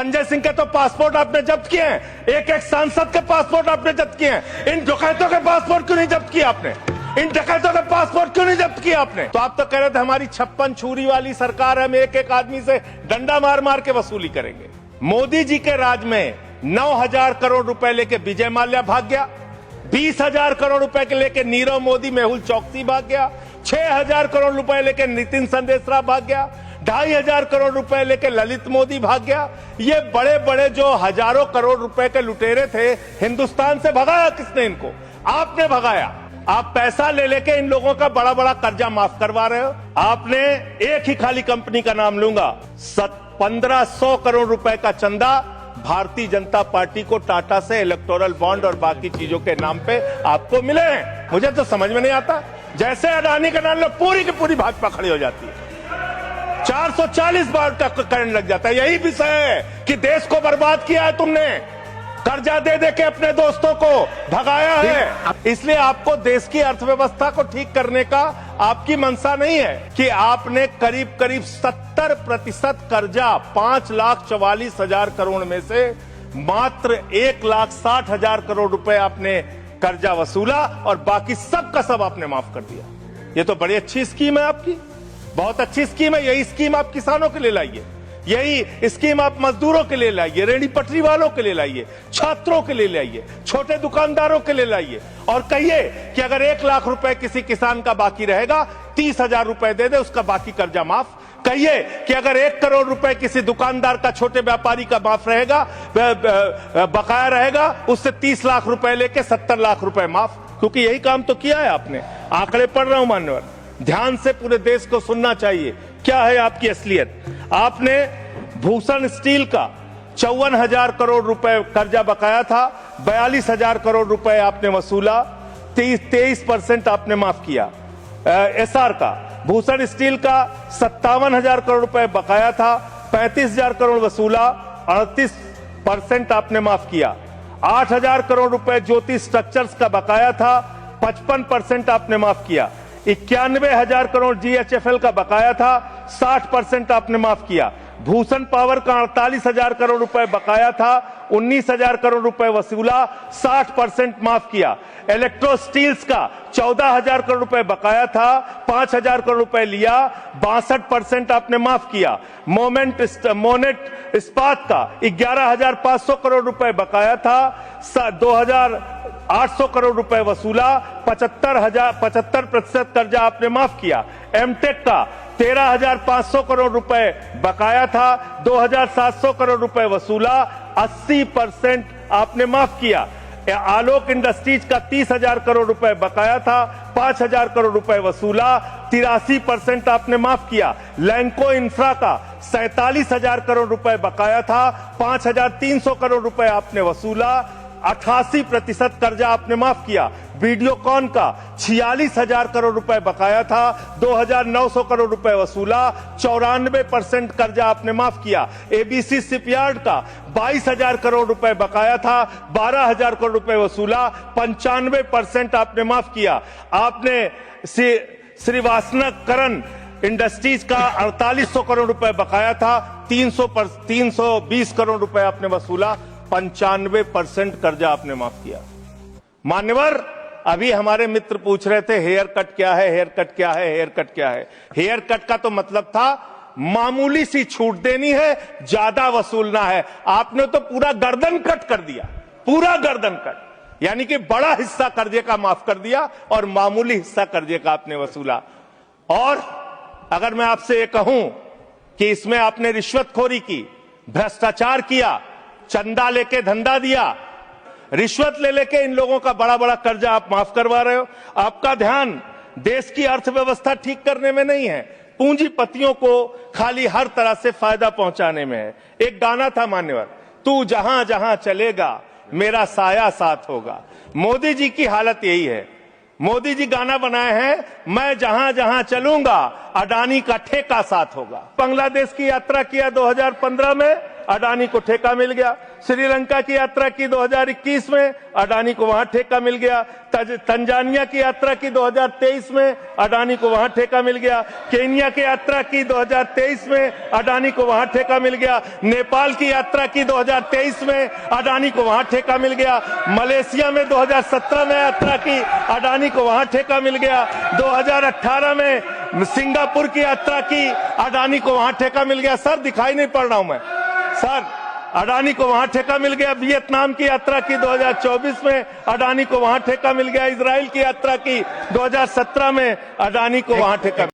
संजय सिंह के तो पासपोर्ट आपने जब्त किए हैं, एक एक सांसद के पासपोर्ट आपने जब्त किए हैं। इन डकैतों के पासपोर्ट क्यों नहीं जब्त किया आपने? इन डकैतों के पासपोर्ट क्यों नहीं जब्त किया आपने? तो आप तो कह रहे थे हमारी 56 छुरी वाली सरकार है, हम एक एक आदमी से डंडा मार मार के वसूली करेंगे। मोदी जी के राज में 9,000 करोड़ रुपए लेके विजय माल्या भाग गया, 20,000 करोड़ रुपए के लेके नीरव मोदी, मेहुल चौकसी भाग गया, 6,000 करोड़ रुपए लेके नितिन संदेशरा भाग गया, 2,500 करोड़ रुपए लेके ललित मोदी भाग गया। ये बड़े बड़े जो हजारों करोड़ रुपए के लुटेरे थे, हिंदुस्तान से भगाया किसने इनको? आपने भगाया। आप पैसा ले लेके इन लोगों का बड़ा बड़ा कर्जा माफ करवा रहे हो। आपने एक ही खाली कंपनी का नाम लूंगा, 1,500 करोड़ रुपए का चंदा भारतीय जनता पार्टी को टाटा से इलेक्टोरल बॉन्ड और बाकी चीजों के नाम पे आपको मिले हैं। मुझे तो समझ में नहीं आता, जैसे अडानी का नाम लो पूरी की पूरी भाजपा खड़ी हो जाती है, 440 बार का करंट लग जाता है। यही विषय है कि देश को बर्बाद किया है तुमने, कर्जा दे दे के अपने दोस्तों को भगाया है। इसलिए आपको देश की अर्थव्यवस्था को ठीक करने का आपकी मंशा नहीं है कि आपने करीब करीब 70% कर्जा 5,44,000 करोड़ में से मात्र 1,60,000 करोड़ रुपए आपने कर्जा वसूला और बाकी सब का सब आपने माफ कर दिया। ये तो बड़ी अच्छी स्कीम है आपकी, बहुत अच्छी स्कीम है। यही स्कीम आप किसानों के लिए लाइए, यही स्कीम आप मजदूरों के लिए लाइए, रेहड़ी पटरी वालों के लिए लाइए, छात्रों के लिए लाइए, छोटे दुकानदारों के लिए लाइए और कहिए कि अगर 1 लाख रुपए किसी किसान का बाकी रहेगा, 30,000 रुपए दे दे, उसका बाकी कर्जा माफ। कहिए कि अगर 1 करोड़ रुपए किसी दुकानदार का, छोटे व्यापारी का माफ रहेगा, बकाया रहेगा, उससे 30 लाख रुपए लेके 70 लाख रुपए माफ। क्योंकि यही काम तो किया है आपने। आंकड़े पढ़ रहा हूं मान्यवर, ध्यान से पूरे देश को सुनना चाहिए क्या है आपकी असलियत। आपने भूषण स्टील का 54,000 करोड़ रुपए कर्जा बकाया था, 42,000 करोड़ रुपए आपने वसूला, 23% आपने माफ किया। एसआर का, भूषण स्टील का 57,000 करोड़ रुपए बकाया था, 35,000 करोड़ वसूला, 38% आपने माफ किया। 8,000 करोड़ रुपए ज्योति स्ट्रक्चर्स का बकाया था, 55% आपने माफ किया। 91,000 करोड़ जीएचएफएल का बकाया था, 60% आपने माफ किया। भूषण पावर का 48,000 करोड़ रुपए बकाया था, 19,000 करोड़ रुपए वसूला, 60% माफ किया। इलेक्ट्रो स्टील्स का 14,000 करोड़ रुपए बकाया था, 5,000 करोड़ रुपए लिया, 62% आपने माफ किया। मोनेट इस्पात का 11,500 करोड़ रुपए बकाया था, 2,800 करोड़ रुपए वसूला, 75% कर्जा आपने माफ किया। एमटेक का 13,500 करोड़ रुपए बकाया था, 2,700 करोड़ रुपए वसूला, 80% आपने माफ किया। आलोक इंडस्ट्रीज का 30,000 करोड़ रुपए बकाया था, 5,000 करोड़ रुपए वसूला, 83% आपने माफ किया। लैंको इंफ्रा का 47,000 करोड़ रुपए बकाया था, 5,300 करोड़ रुपए आपने वसूला, 88% कर्जा आपने माफ किया। वीडियोकॉन का 46,000 करोड़ रुपए बकाया था, 2,900 करोड़ रुपए वसूला, 94% कर्जा आपने माफ किया। एबीसी शिपयार्ड का 22,000 करोड़ रुपए बकाया था, 12,000 करोड़ रुपए वसूला, 95% आपने माफ किया। आपने श्रीवास्तव इंडस्ट्रीज का 4,800 करोड़ रुपए बकाया था, 320 करोड़ रुपए आपने वसूला, 95% कर्जा आपने माफ किया। मान्यवर, अभी हमारे मित्र पूछ रहे थे हेयर कट क्या है, हेयर कट क्या है, हेयर कट क्या है। हेयर कट का तो मतलब था मामूली सी छूट देनी है, ज्यादा वसूलना है। आपने तो पूरा गर्दन कट कर दिया, पूरा गर्दन कट, यानी कि बड़ा हिस्सा कर्जे का माफ कर दिया और मामूली हिस्सा कर्जे का आपने वसूला। और अगर मैं आपसे ये कहूं कि इसमें आपने रिश्वतखोरी की, भ्रष्टाचार किया, चंदा लेके धंधा दिया, रिश्वत ले लेके इन लोगों का बड़ा बड़ा कर्जा आप माफ करवा रहे हो। आपका ध्यान देश की अर्थव्यवस्था ठीक करने में नहीं है, पूंजीपतियों को खाली हर तरह से फायदा पहुंचाने में है। एक गाना था मान्यवर, तू जहां जहां चलेगा मेरा साया साथ होगा। मोदी जी की हालत यही है। मोदी जी गाना बनाए हैं, मैं जहां जहां चलूंगा अडानी का ठेका साथ होगा। बांग्लादेश की यात्रा किया 2015 में, अडानी को ठेका मिल गया। श्रीलंका की यात्रा की 2021 में, अडानी को वहां ठेका मिल गया। तंजानिया की यात्रा की 2023 में, अडानी को वहां ठेका मिल गया। केन्या की यात्रा की 2023 में, अडानी को वहां ठेका मिल गया। नेपाल की यात्रा की 2023 में, अडानी को वहां ठेका मिल गया। मलेशिया में 2017 में यात्रा की, अडानी को वहां ठेका मिल गया। 2018 में सिंगापुर की यात्रा की, अडानी को वहां ठेका मिल गया। सर दिखाई नहीं पड़ रहा हूं मैं सर, अडानी को वहां ठेका मिल गया। वियतनाम की यात्रा की 2024 में, अडानी को वहां ठेका मिल गया। इजराइल की यात्रा की 2017 में, अडानी को वहां ठेका